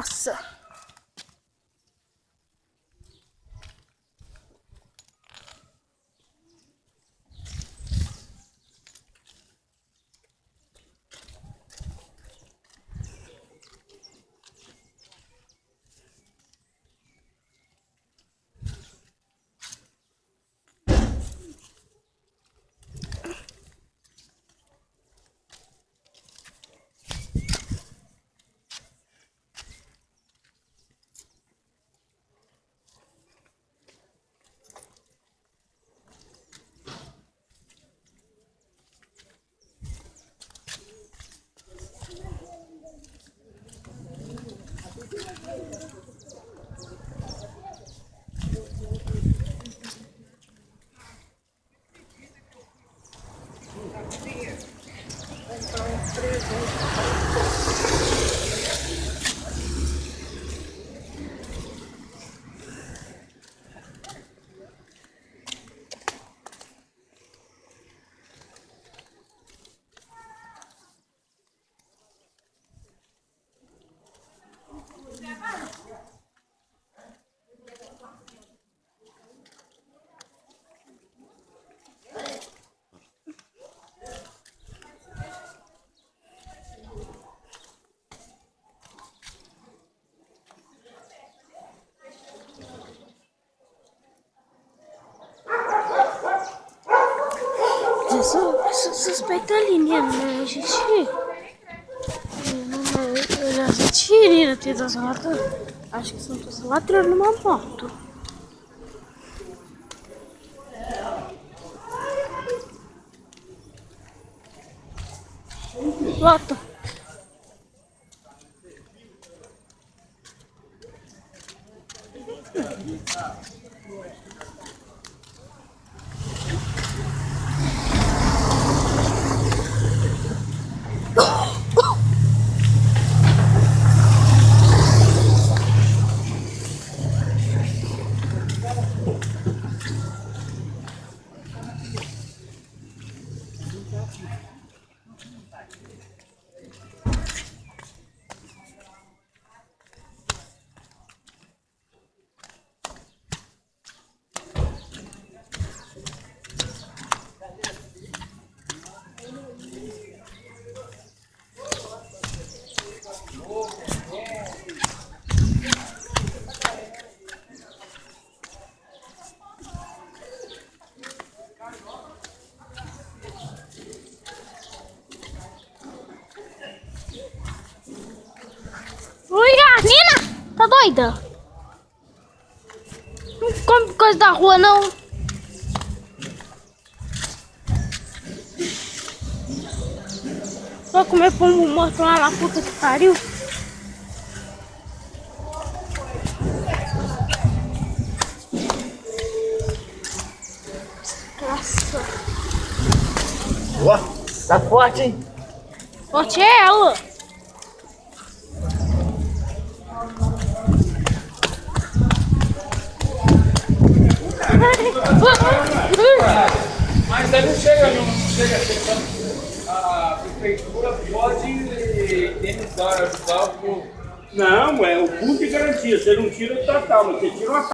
Nossa. Suspeita ali, né, gente? Eu já tirei na tela das latas. Acho que são todas latrando numa moto. Lota. Nina, tá doida? Não come coisa da rua, não. Vou comer pombo morto lá na puta que pariu. Nossa. Ó, tá forte, hein? Forte é ela. Mas aí não chega, a prefeitura pode indenizar, ajudar o povo. Não, é o fundo de garantia. Você não tira o total, mas você tira uma